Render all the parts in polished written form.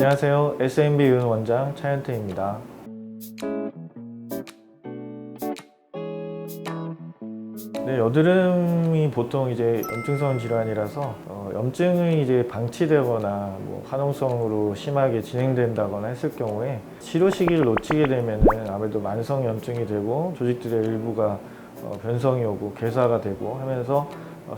안녕하세요. SMB 의원 원장 차현태입니다. 네, 여드름이 보통 이제 염증성 질환이라서 염증이 이제 방치되거나 화농성으로 심하게 진행된다거나 했을 경우에 치료 시기를 놓치게 되면은 아무래도 만성 염증이 되고 조직들의 일부가 변성이 오고 괴사가 되고 하면서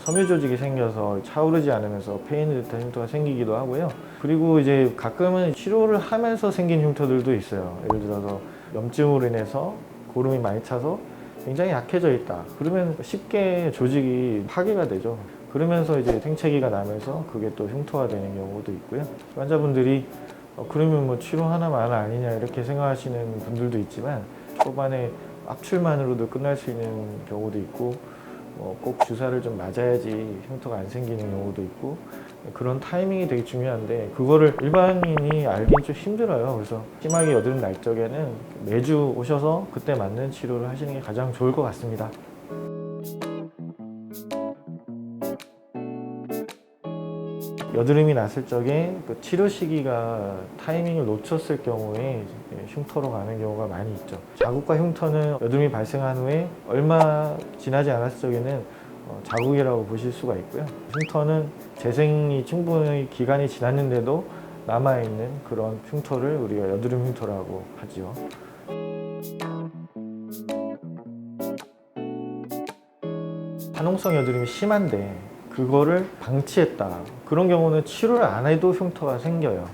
섬유 조직이 생겨서 차오르지 않으면서 페인을 듯한 흉터가 생기기도 하고요. 그리고 이제 가끔은 치료를 하면서 생긴 흉터들도 있어요. 예를 들어서 염증으로 인해서 고름이 많이 차서 굉장히 약해져 있다. 그러면 쉽게 조직이 파괴가 되죠. 그러면서 이제 생채기가 나면서 그게 또 흉터가 되는 경우도 있고요. 환자분들이 그러면 치료 하나만 아니냐 이렇게 생각하시는 분들도 있지만 초반에 압출만으로도 끝날 수 있는 경우도 있고 꼭 주사를 좀 맞아야지 흉터가 안 생기는 경우도 있고 그런 타이밍이 되게 중요한데 그거를 일반인이 알긴 좀 힘들어요. 그래서 심하게 여드름 날 적에는 매주 오셔서 그때 맞는 치료를 하시는 게 가장 좋을 것 같습니다. 여드름이 났을 적에 그 치료 시기가 타이밍을 놓쳤을 경우에 흉터로 가는 경우가 많이 있죠. 자국과 흉터는 여드름이 발생한 후에 얼마 지나지 않았을 적에는 자국이라고 보실 수가 있고요. 흉터는 재생이 충분히 기간이 지났는데도 남아있는 그런 흉터를 우리가 여드름 흉터라고 하지요. 화농성 여드름이 심한데 그거를 방치했다. 그런 경우는 치료를 안 해도 흉터가 생겨요.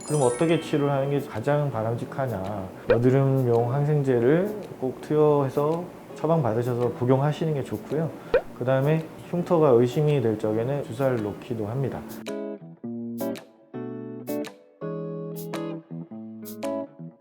그럼 어떻게 치료를 하는 게 가장 바람직하냐? 여드름용 항생제를 꼭 투여해서 처방받으셔서 복용하시는 게 좋고요. 그 다음에 흉터가 의심이 될 적에는 주사를 놓기도 합니다.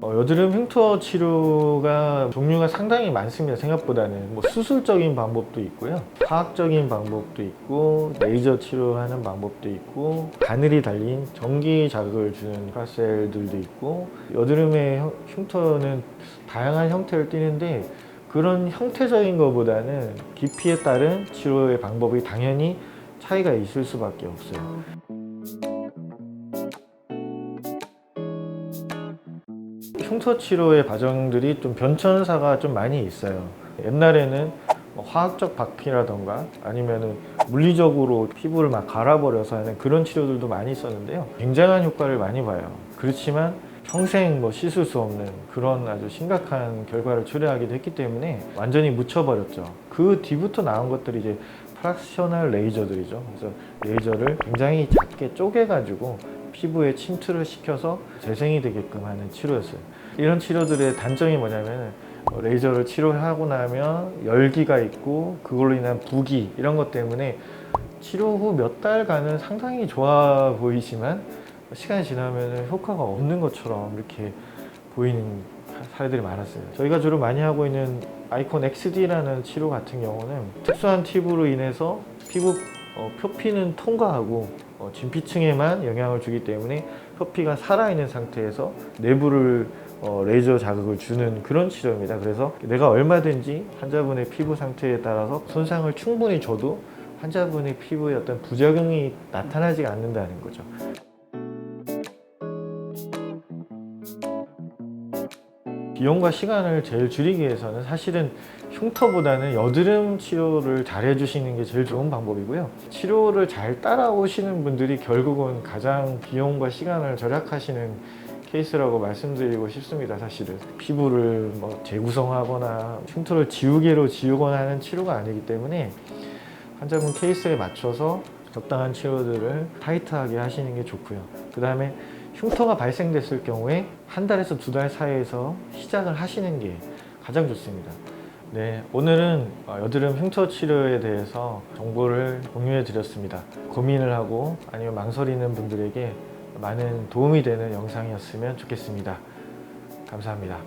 여드름 흉터 치료가 종류가 상당히 많습니다. 생각보다는 수술적인 방법도 있고요, 화학적인 방법도 있고, 레이저 치료하는 방법도 있고, 바늘이 달린 전기 자극을 주는 파셀들도 있고, 여드름의 흉터는 다양한 형태를 띠는데 그런 형태적인 것보다는 깊이에 따른 치료의 방법이 당연히 차이가 있을 수밖에 없어요. 흉터 치료의 과정들이 좀 변천사가 좀 많이 있어요. 옛날에는 화학적 박피라던가 아니면은 물리적으로 피부를 막 갈아버려서 하는 그런 치료들도 많이 있었는데요. 굉장한 효과를 많이 봐요. 그렇지만 평생 씻을 수 없는 그런 아주 심각한 결과를 초래하기도 했기 때문에 완전히 묻혀버렸죠. 그 뒤부터 나온 것들이 이제 프락셔널 레이저들이죠. 그래서 레이저를 굉장히 작게 쪼개가지고 피부에 침투를 시켜서 재생이 되게끔 하는 치료였어요. 이런 치료들의 단점이 뭐냐면 레이저를 치료하고 나면 열기가 있고 그걸로 인한 부기 이런 것 때문에 치료 후 몇 달간은 상당히 좋아 보이지만 시간이 지나면 효과가 없는 것처럼 이렇게 보이는 사례들이 많았어요. 저희가 주로 많이 하고 있는 아이콘 XD라는 치료 같은 경우는 특수한 팁으로 인해서 피부 표피는 통과하고 진피층에만 영향을 주기 때문에 표피가 살아있는 상태에서 내부를 레이저 자극을 주는 그런 치료입니다. 그래서 내가 얼마든지 환자분의 피부 상태에 따라서 손상을 충분히 줘도 환자분의 피부에 어떤 부작용이 나타나지 않는다는 거죠. 비용과 시간을 제일 줄이기 위해서는 사실은 흉터보다는 여드름 치료를 잘 해주시는 게 제일 좋은 방법이고요. 치료를 잘 따라오시는 분들이 결국은 가장 비용과 시간을 절약하시는 케이스라고 말씀드리고 싶습니다. 사실은 피부를 재구성하거나 흉터를 지우개로 지우거나 하는 치료가 아니기 때문에 환자분 케이스에 맞춰서 적당한 치료들을 타이트하게 하시는 게 좋고요. 그 다음에 흉터가 발생됐을 경우에 한 달에서 두 달 사이에서 시작을 하시는 게 가장 좋습니다. 네, 오늘은 여드름 흉터 치료에 대해서 정보를 공유해 드렸습니다. 고민을 하고 아니면 망설이는 분들에게 많은 도움이 되는 영상이었으면 좋겠습니다. 감사합니다.